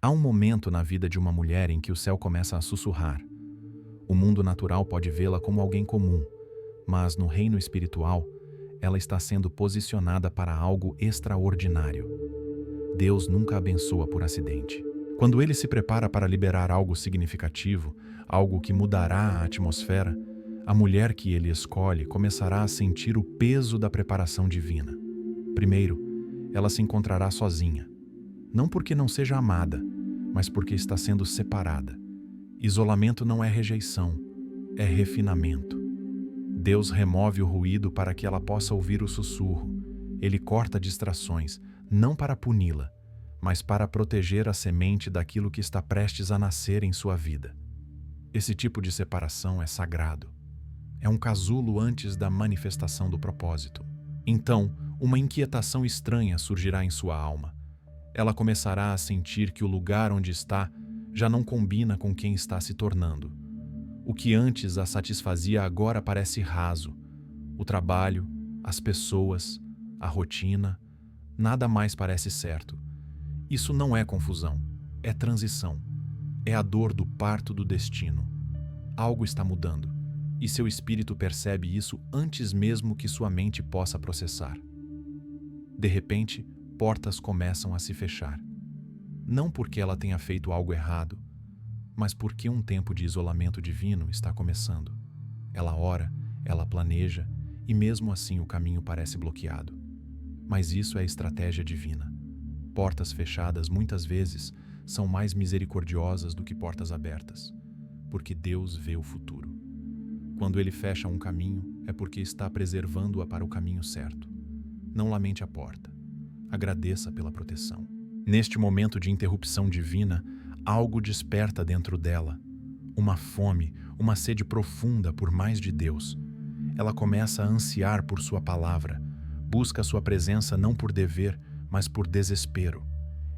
Há um momento na vida de uma mulher em que o céu começa a sussurrar. O mundo natural pode vê-la como alguém comum, mas no reino espiritual, ela está sendo posicionada para algo extraordinário. Deus nunca a abençoa por acidente. Quando ele se prepara para liberar algo significativo, algo que mudará a atmosfera, a mulher que ele escolhe começará a sentir o peso da preparação divina. Primeiro, ela se encontrará sozinha. Não porque não seja amada, mas porque está sendo separada. Isolamento não é rejeição, é refinamento. Deus remove o ruído para que ela possa ouvir o sussurro. Ele corta distrações, não para puni-la, mas para proteger a semente daquilo que está prestes a nascer em sua vida. Esse tipo de separação é sagrado. É um casulo antes da manifestação do propósito. Então, uma inquietação estranha surgirá em sua alma. Ela começará a sentir que o lugar onde está já não combina com quem está se tornando. O que antes a satisfazia agora parece raso. O trabalho, as pessoas, a rotina, nada mais parece certo. Isso não é confusão, é transição. É a dor do parto do destino. Algo está mudando, e seu espírito percebe isso antes mesmo que sua mente possa processar. De repente, portas começam a se fechar. Não porque ela tenha feito algo errado, mas porque um tempo de isolamento divino está começando. Ela ora, ela planeja, e mesmo assim o caminho parece bloqueado. Mas isso é estratégia divina. Portas fechadas muitas vezes são mais misericordiosas do que portas abertas, porque Deus vê o futuro. Quando Ele fecha um caminho, é porque está preservando-a para o caminho certo. Não lamente a porta. Agradeça pela proteção. Neste momento de interrupção divina, algo desperta dentro dela. Uma fome, uma sede profunda por mais de Deus. Ela começa a ansiar por sua palavra. Busca sua presença não por dever, mas por desespero.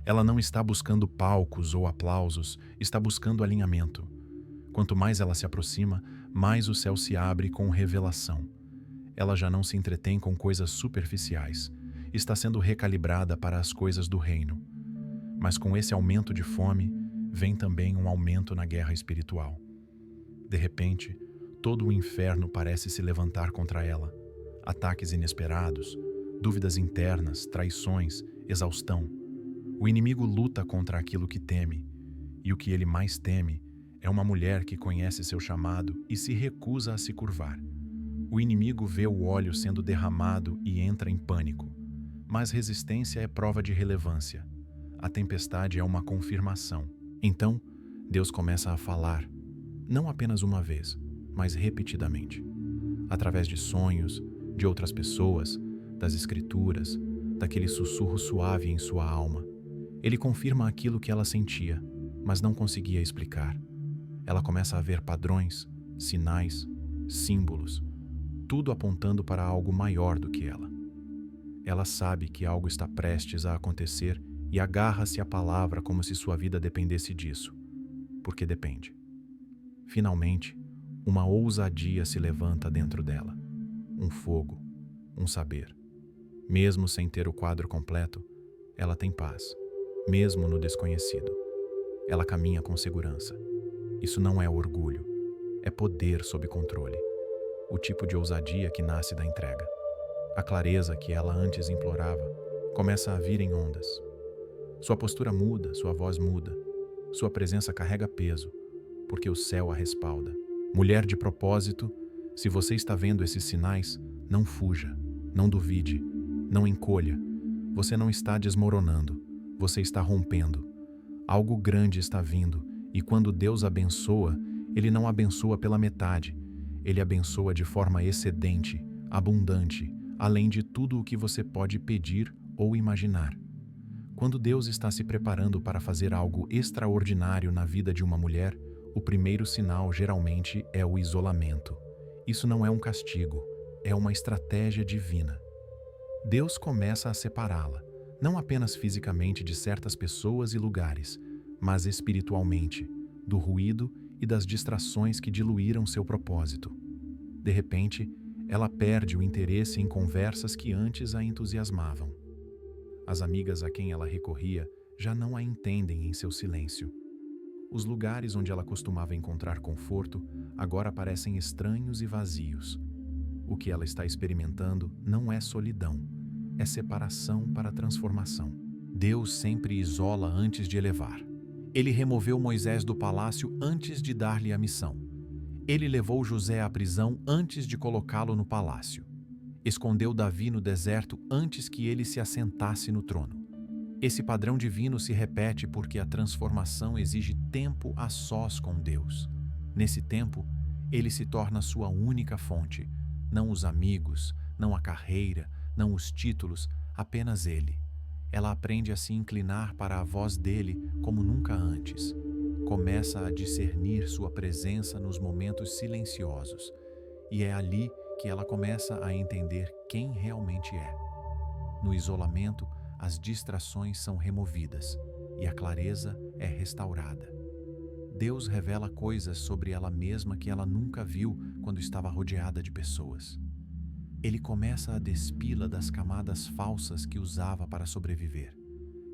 Ela não está buscando palcos ou aplausos, está buscando alinhamento. Quanto mais ela se aproxima, mais o céu se abre com revelação. Ela já não se entretém com coisas superficiais. Está sendo recalibrada para as coisas do reino. Mas com esse aumento de fome, vem também um aumento na guerra espiritual. De repente, todo o inferno parece se levantar contra ela. Ataques inesperados, dúvidas internas, traições, exaustão. O inimigo luta contra aquilo que teme, e o que ele mais teme é uma mulher que conhece seu chamado e se recusa a se curvar. O inimigo vê o óleo sendo derramado e entra em pânico. Mas resistência é prova de relevância. A tempestade é uma confirmação. Então, Deus começa a falar, não apenas uma vez, mas repetidamente. Através de sonhos, de outras pessoas, das escrituras, daquele sussurro suave em sua alma. Ele confirma aquilo que ela sentia, mas não conseguia explicar. Ela começa a ver padrões, sinais, símbolos, tudo apontando para algo maior do que ela. Ela sabe que algo está prestes a acontecer e agarra-se à palavra como se sua vida dependesse disso, porque depende. Finalmente, uma ousadia se levanta dentro dela, um fogo, um saber. Mesmo sem ter o quadro completo, ela tem paz, mesmo no desconhecido. Ela caminha com segurança. Isso não é orgulho, é poder sob controle. O tipo de ousadia que nasce da entrega. A clareza que ela antes implorava começa a vir em ondas. Sua postura muda, sua voz muda. Sua presença carrega peso, porque o céu a respalda. Mulher de propósito, se você está vendo esses sinais, não fuja, não duvide, não encolha. Você não está desmoronando, você está rompendo. Algo grande está vindo, e quando Deus abençoa, Ele não abençoa pela metade. Ele abençoa de forma excedente, abundante, além de tudo o que você pode pedir ou imaginar. Quando Deus está se preparando para fazer algo extraordinário na vida de uma mulher, o primeiro sinal geralmente é o isolamento. Isso não é um castigo, é uma estratégia divina. Deus começa a separá-la, não apenas fisicamente de certas pessoas e lugares, mas espiritualmente, do ruído e das distrações que diluíram seu propósito. De repente, ela perde o interesse em conversas que antes a entusiasmavam. As amigas a quem ela recorria já não a entendem em seu silêncio. Os lugares onde ela costumava encontrar conforto agora parecem estranhos e vazios. O que ela está experimentando não é solidão, é separação para transformação. Deus sempre isola antes de elevar. Ele removeu Moisés do palácio antes de dar-lhe a missão. Ele levou José à prisão antes de colocá-lo no palácio. Escondeu Davi no deserto antes que ele se assentasse no trono. Esse padrão divino se repete porque a transformação exige tempo a sós com Deus. Nesse tempo, ele se torna sua única fonte, não os amigos, não a carreira, não os títulos, apenas ele. Ela aprende a se inclinar para a voz dele como nunca antes. Começa a discernir sua presença nos momentos silenciosos. E é ali que ela começa a entender quem realmente é. No isolamento, as distrações são removidas e a clareza é restaurada. Deus revela coisas sobre ela mesma que ela nunca viu quando estava rodeada de pessoas. Ele começa a despi-la das camadas falsas que usava para sobreviver.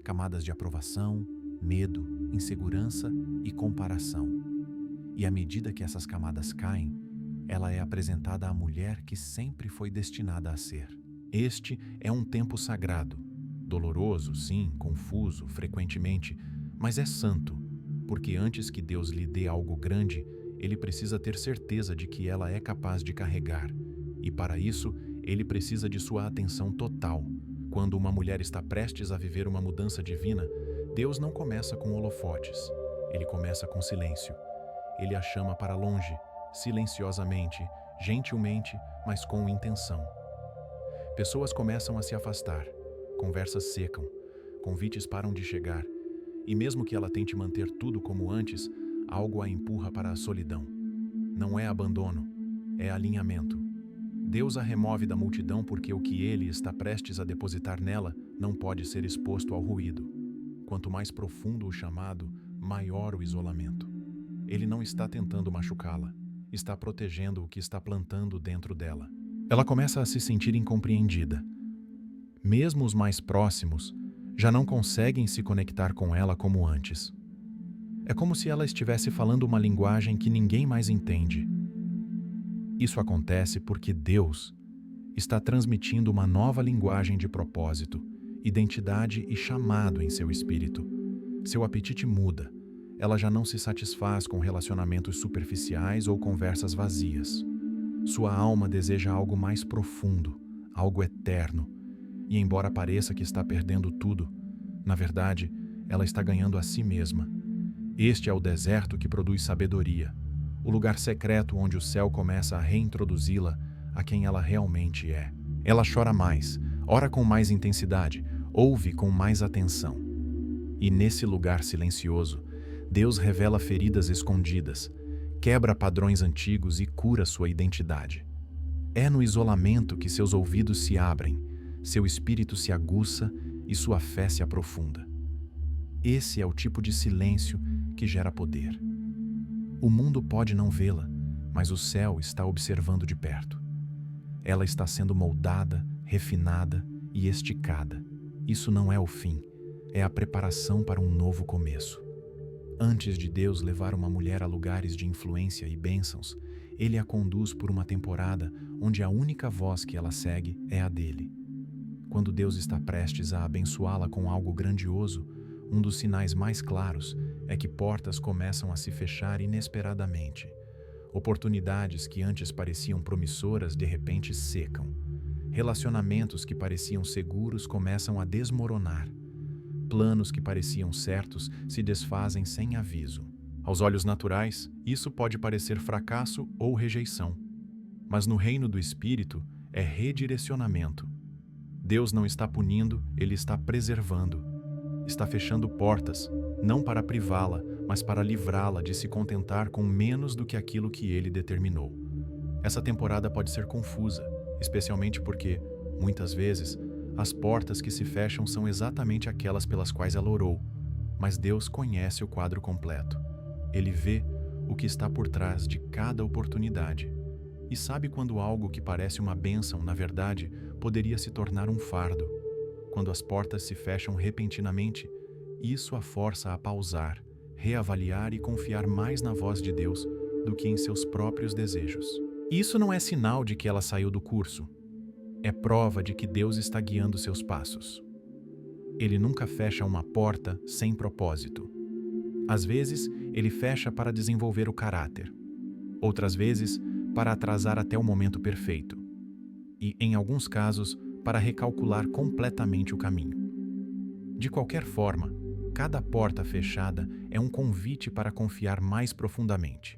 Camadas de aprovação, medo, insegurança e comparação. E à medida que essas camadas caem, ela é apresentada à mulher que sempre foi destinada a ser. Este é um tempo sagrado. Doloroso, sim, confuso, frequentemente, mas é santo, porque antes que Deus lhe dê algo grande, ele precisa ter certeza de que ela é capaz de carregar. E para isso, ele precisa de sua atenção total. Quando uma mulher está prestes a viver uma mudança divina, Deus não começa com holofotes. Ele começa com silêncio. Ele a chama para longe, silenciosamente, gentilmente, mas com intenção. Pessoas começam a se afastar. Conversas secam. Convites param de chegar. E mesmo que ela tente manter tudo como antes, algo a empurra para a solidão. Não é abandono, é alinhamento. Deus a remove da multidão porque o que ele está prestes a depositar nela não pode ser exposto ao ruído. Quanto mais profundo o chamado, maior o isolamento. Ele não está tentando machucá-la, está protegendo o que está plantando dentro dela. Ela começa a se sentir incompreendida. Mesmo os mais próximos já não conseguem se conectar com ela como antes. É como se ela estivesse falando uma linguagem que ninguém mais entende. Isso acontece porque Deus está transmitindo uma nova linguagem de propósito, identidade e chamado em seu espírito. Seu apetite muda. Ela já não se satisfaz com relacionamentos superficiais ou conversas vazias. Sua alma deseja algo mais profundo, algo eterno. E embora pareça que está perdendo tudo, na verdade, ela está ganhando a si mesma. Este é o deserto que produz sabedoria, o lugar secreto onde o céu começa a reintroduzi-la a quem ela realmente é. Ela chora mais, ora com mais intensidade, ouve com mais atenção. E nesse lugar silencioso, Deus revela feridas escondidas, quebra padrões antigos e cura sua identidade. É no isolamento que seus ouvidos se abrem, seu espírito se aguça e sua fé se aprofunda. Esse é o tipo de silêncio que gera poder. O mundo pode não vê-la, mas o céu está observando de perto. Ela está sendo moldada, refinada e esticada. Isso não é o fim, é a preparação para um novo começo. Antes de Deus levar uma mulher a lugares de influência e bênçãos, Ele a conduz por uma temporada onde a única voz que ela segue é a dele. Quando Deus está prestes a abençoá-la com algo grandioso, um dos sinais mais claros é que portas começam a se fechar inesperadamente. Oportunidades que antes pareciam promissoras de repente secam. Relacionamentos que pareciam seguros começam a desmoronar. Planos que pareciam certos se desfazem sem aviso. Aos olhos naturais, isso pode parecer fracasso ou rejeição. Mas no reino do Espírito é redirecionamento. Deus não está punindo, Ele está preservando. Está fechando portas, não para privá-la, mas para livrá-la de se contentar com menos do que aquilo que Ele determinou. Essa temporada pode ser confusa, especialmente porque, muitas vezes, as portas que se fecham são exatamente aquelas pelas quais ela orou, mas Deus conhece o quadro completo. Ele vê o que está por trás de cada oportunidade e sabe quando algo que parece uma bênção, na verdade, poderia se tornar um fardo. Quando as portas se fecham repentinamente isso a força a pausar, reavaliar e confiar mais na voz de Deus do que em seus próprios desejos. Isso não é sinal de que ela saiu do curso. É prova de que Deus está guiando seus passos. Ele nunca fecha uma porta sem propósito. Às vezes, ele fecha para desenvolver o caráter. Outras vezes, para atrasar até o momento perfeito. E, em alguns casos, para recalcular completamente o caminho. De qualquer forma, cada porta fechada é um convite para confiar mais profundamente.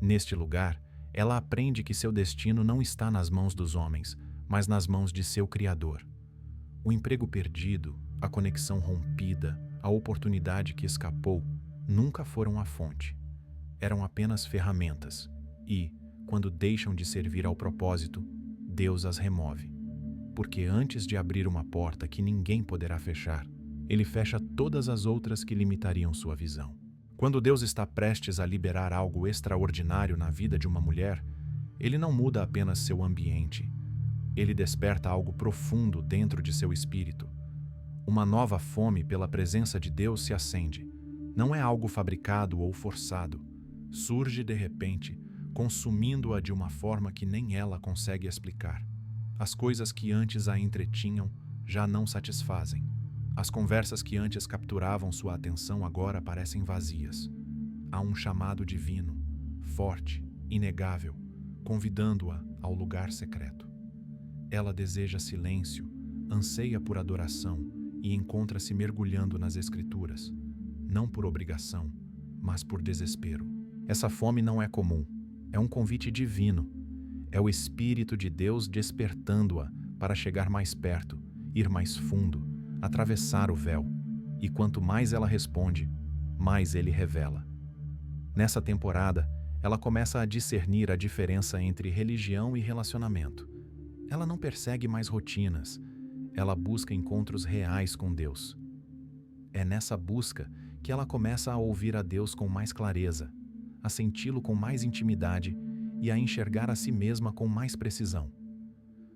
Neste lugar, ela aprende que seu destino não está nas mãos dos homens, mas nas mãos de seu Criador. O emprego perdido, a conexão rompida, a oportunidade que escapou, nunca foram a fonte. Eram apenas ferramentas e, quando deixam de servir ao propósito, Deus as remove. Porque antes de abrir uma porta que ninguém poderá fechar, Ele fecha todas as outras que limitariam sua visão. Quando Deus está prestes a liberar algo extraordinário na vida de uma mulher, Ele não muda apenas seu ambiente. Ele desperta algo profundo dentro de seu espírito. Uma nova fome pela presença de Deus se acende. Não é algo fabricado ou forçado. Surge de repente, consumindo-a de uma forma que nem ela consegue explicar. As coisas que antes a entretinham já não satisfazem. As conversas que antes capturavam sua atenção agora parecem vazias. Há um chamado divino, forte, inegável, convidando-a ao lugar secreto. Ela deseja silêncio, anseia por adoração e encontra-se mergulhando nas Escrituras, não por obrigação, mas por desespero. Essa fome não é comum, é um convite divino. É o Espírito de Deus despertando-a para chegar mais perto, ir mais fundo, atravessar o véu. E quanto mais ela responde, mais ele revela. Nessa temporada, ela começa a discernir a diferença entre religião e relacionamento. Ela não persegue mais rotinas, ela busca encontros reais com Deus. É nessa busca que ela começa a ouvir a Deus com mais clareza, a senti-lo com mais intimidade e a enxergar a si mesma com mais precisão.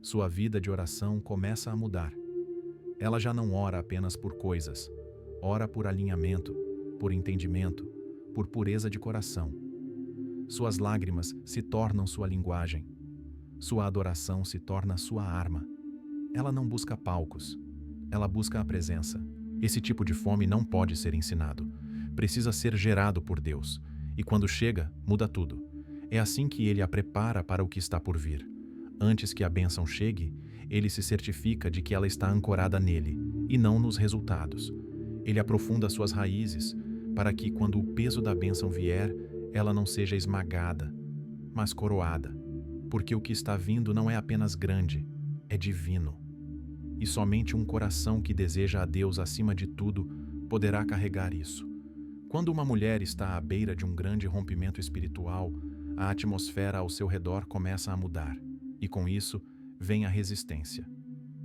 Sua vida de oração começa a mudar. Ela já não ora apenas por coisas, ora por alinhamento, por entendimento, por pureza de coração. Suas lágrimas se tornam sua linguagem. Sua adoração se torna sua arma. Ela não busca palcos, ela busca a presença. Esse tipo de fome não pode ser ensinado. Precisa ser gerado por Deus. E quando chega, muda tudo. É assim que Ele a prepara para o que está por vir. Antes que a bênção chegue, Ele se certifica de que ela está ancorada nele, e não nos resultados. Ele aprofunda suas raízes, para que, quando o peso da bênção vier, ela não seja esmagada, mas coroada. Porque o que está vindo não é apenas grande, é divino. E somente um coração que deseja a Deus acima de tudo poderá carregar isso. Quando uma mulher está à beira de um grande rompimento espiritual, a atmosfera ao seu redor começa a mudar, e com isso vem a resistência.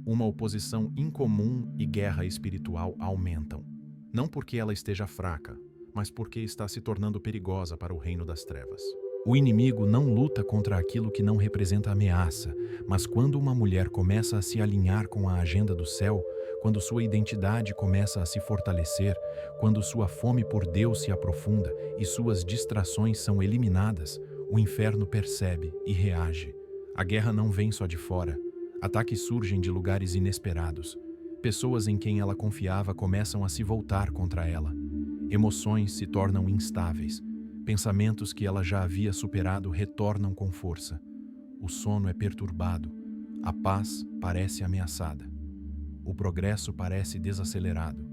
Uma oposição incomum e guerra espiritual aumentam. Não porque ela esteja fraca, mas porque está se tornando perigosa para o reino das trevas. O inimigo não luta contra aquilo que não representa ameaça, mas quando uma mulher começa a se alinhar com a agenda do céu, quando sua identidade começa a se fortalecer, quando sua fome por Deus se aprofunda e suas distrações são eliminadas, o inferno percebe e reage. A guerra não vem só de fora. Ataques surgem de lugares inesperados. Pessoas em quem ela confiava começam a se voltar contra ela. Emoções se tornam instáveis. Pensamentos que ela já havia superado retornam com força. O sono é perturbado. A paz parece ameaçada. O progresso parece desacelerado.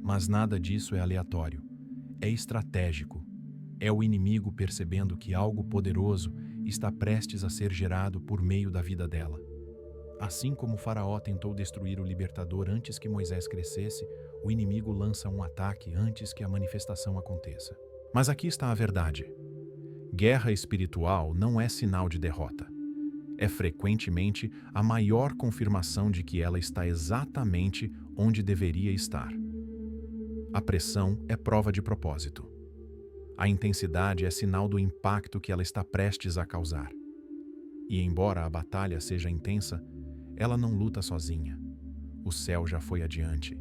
Mas nada disso é aleatório. É estratégico. É o inimigo percebendo que algo poderoso está prestes a ser gerado por meio da vida dela. Assim como Faraó tentou destruir o libertador antes que Moisés crescesse, o inimigo lança um ataque antes que a manifestação aconteça. Mas aqui está a verdade. Guerra espiritual não é sinal de derrota. É frequentemente a maior confirmação de que ela está exatamente onde deveria estar. A pressão é prova de propósito. A intensidade é sinal do impacto que ela está prestes a causar. E embora a batalha seja intensa, ela não luta sozinha. O céu já foi adiante.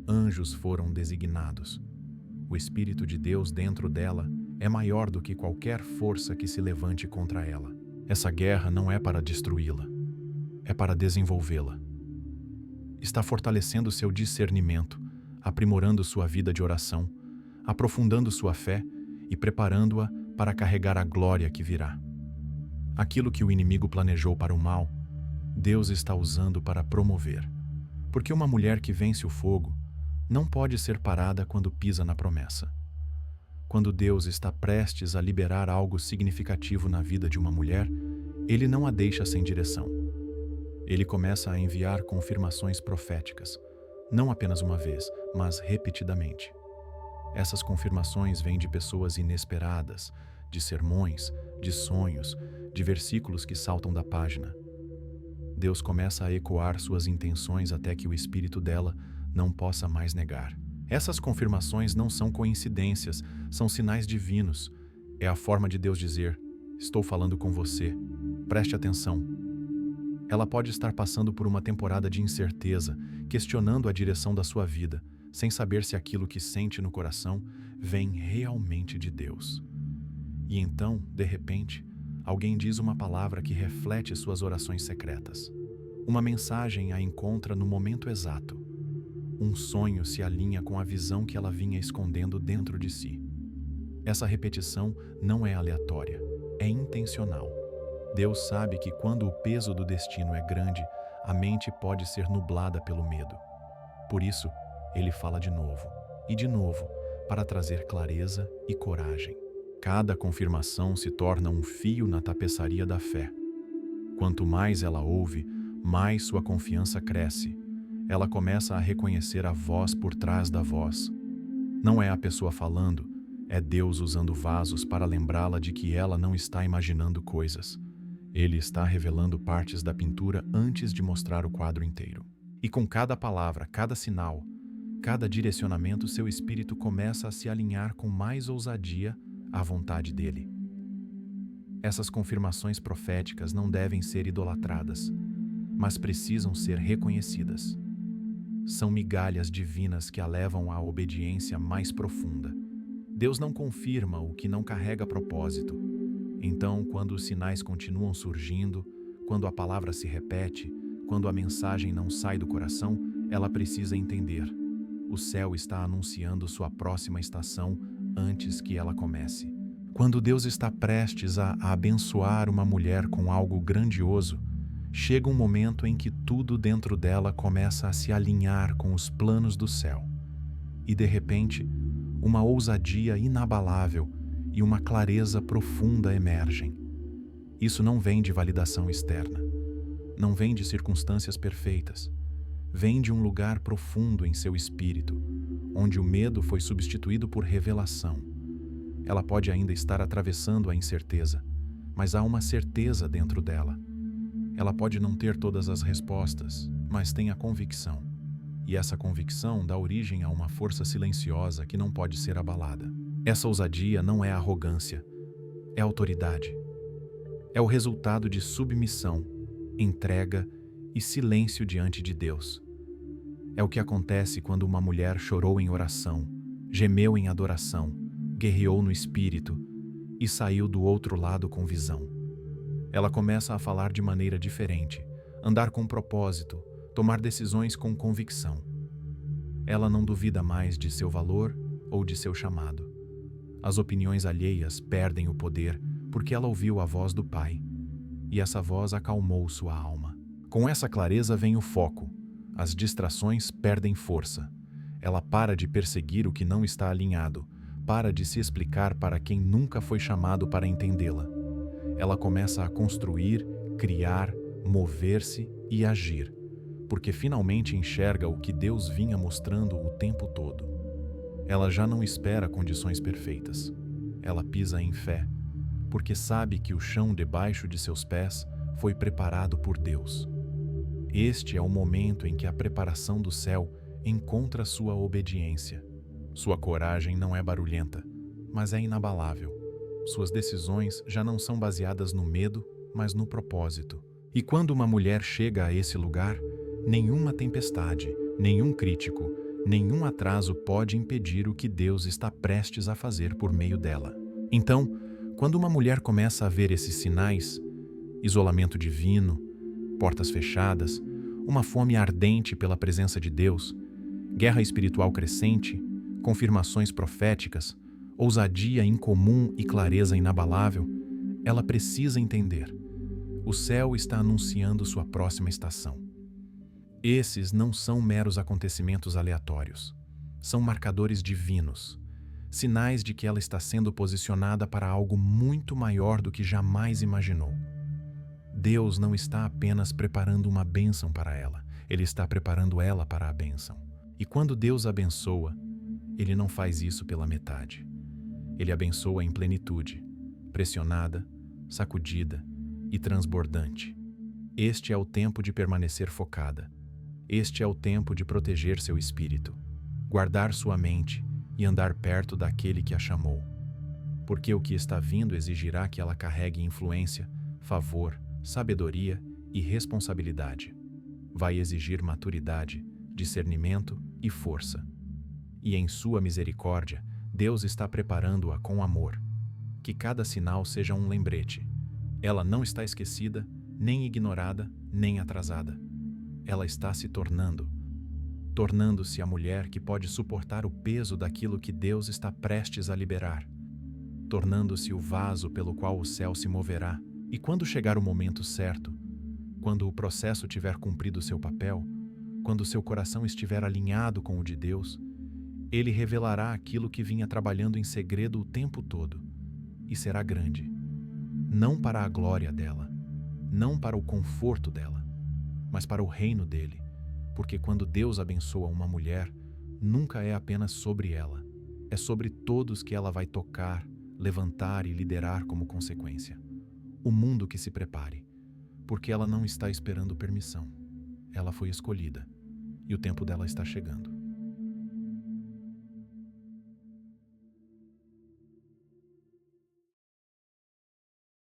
anjos foram designados. O Espírito de Deus dentro dela é maior do que qualquer força que se levante contra ela. Essa guerra não é para destruí-la, é para desenvolvê-la. Está fortalecendo seu discernimento, aprimorando sua vida de oração, aprofundando sua fé e preparando-a para carregar a glória que virá. Aquilo que o inimigo planejou para o mal, Deus está usando para promover. Porque uma mulher que vence o fogo não pode ser parada quando pisa na promessa. Quando Deus está prestes a liberar algo significativo na vida de uma mulher, Ele não a deixa sem direção. Ele começa a enviar confirmações proféticas, não apenas uma vez, mas repetidamente. Essas confirmações vêm de pessoas inesperadas, de sermões, de sonhos, de versículos que saltam da página. Deus começa a ecoar suas intenções até que o espírito dela não possa mais negar. Essas confirmações não são coincidências, são sinais divinos. É a forma de Deus dizer: estou falando com você, preste atenção. Ela pode estar passando por uma temporada de incerteza, questionando a direção da sua vida, sem saber se aquilo que sente no coração vem realmente de Deus. E então, de repente, alguém diz uma palavra que reflete suas orações secretas. Uma mensagem a encontra no momento exato. Um sonho se alinha com a visão que ela vinha escondendo dentro de si. Essa repetição não é aleatória, é intencional. Deus sabe que quando o peso do destino é grande, a mente pode ser nublada pelo medo. Por isso, Ele fala de novo, e de novo, para trazer clareza e coragem. Cada confirmação se torna um fio na tapeçaria da fé. Quanto mais ela ouve, mais sua confiança cresce. Ela começa a reconhecer a voz por trás da voz. Não é a pessoa falando, é Deus usando vasos para lembrá-la de que ela não está imaginando coisas. Ele está revelando partes da pintura antes de mostrar o quadro inteiro. E com cada palavra, cada sinal, cada direcionamento, seu espírito começa a se alinhar com mais ousadia à vontade dele. Essas confirmações proféticas não devem ser idolatradas, mas precisam ser reconhecidas. São migalhas divinas que a levam à obediência mais profunda. Deus não confirma o que não carrega propósito. Então, quando os sinais continuam surgindo, quando a palavra se repete, quando a mensagem não sai do coração, ela precisa entender. O céu está anunciando sua próxima estação antes que ela comece. Quando Deus está prestes a abençoar uma mulher com algo grandioso, chega um momento em que tudo dentro dela começa a se alinhar com os planos do céu. E de repente, uma ousadia inabalável e uma clareza profunda emergem. Isso não vem de validação externa, não vem de circunstâncias perfeitas. Vem de um lugar profundo em seu espírito, onde o medo foi substituído por revelação. Ela pode ainda estar atravessando a incerteza, mas há uma certeza dentro dela. Ela pode não ter todas as respostas, mas tem a convicção. E essa convicção dá origem a uma força silenciosa que não pode ser abalada. Essa ousadia não é arrogância, é autoridade. É o resultado de submissão, entrega e silêncio diante de Deus. É o que acontece quando uma mulher chorou em oração, gemeu em adoração, guerreou no espírito e saiu do outro lado com visão. Ela começa a falar de maneira diferente, andar com propósito, tomar decisões com convicção. Ela não duvida mais de seu valor ou de seu chamado. As opiniões alheias perdem o poder porque ela ouviu a voz do Pai, e essa voz acalmou sua alma. Com essa clareza vem o foco. As distrações perdem força. Ela para de perseguir o que não está alinhado, para de se explicar para quem nunca foi chamado para entendê-la. Ela começa a construir, criar, mover-se e agir, porque finalmente enxerga o que Deus vinha mostrando o tempo todo. Ela já não espera condições perfeitas. Ela pisa em fé, porque sabe que o chão debaixo de seus pés foi preparado por Deus. Este é o momento em que a preparação do céu encontra sua obediência. Sua coragem não é barulhenta, mas é inabalável. Suas decisões já não são baseadas no medo, mas no propósito. E quando uma mulher chega a esse lugar, nenhuma tempestade, nenhum crítico, Nenhum atraso pode impedir o que Deus está prestes a fazer por meio dela. Então, quando uma mulher começa a ver esses sinais, isolamento divino, portas fechadas, uma fome ardente pela presença de Deus, guerra espiritual crescente, confirmações proféticas, ousadia incomum e clareza inabalável, ela precisa entender: o céu está anunciando sua próxima estação. Esses não são meros acontecimentos aleatórios. São marcadores divinos, sinais de que ela está sendo posicionada para algo muito maior do que jamais imaginou. Deus não está apenas preparando uma bênção para ela, Ele está preparando ela para a bênção. E quando Deus abençoa, Ele não faz isso pela metade. Ele abençoa em plenitude, pressionada, sacudida e transbordante. Este é o tempo de permanecer focada. Este é o tempo de proteger seu espírito, guardar sua mente e andar perto daquele que a chamou. Porque o que está vindo exigirá que ela carregue influência, favor, sabedoria e responsabilidade. Vai exigir maturidade, discernimento e força. E em sua misericórdia, Deus está preparando-a com amor. Que cada sinal seja um lembrete. Ela não está esquecida, nem ignorada, nem atrasada. Ela está se tornando-se a mulher que pode suportar o peso daquilo que Deus está prestes a liberar, tornando-se o vaso pelo qual o céu se moverá. E quando chegar o momento certo, quando o processo tiver cumprido seu papel, quando seu coração estiver alinhado com o de Deus, Ele revelará aquilo que vinha trabalhando em segredo o tempo todo, e será grande, não para a glória dela, não para o conforto dela, mas para o reino dele, porque quando Deus abençoa uma mulher, nunca é apenas sobre ela, é sobre todos que ela vai tocar, levantar e liderar como consequência. O mundo que se prepare, porque ela não está esperando permissão. Ela foi escolhida, e o tempo dela está chegando.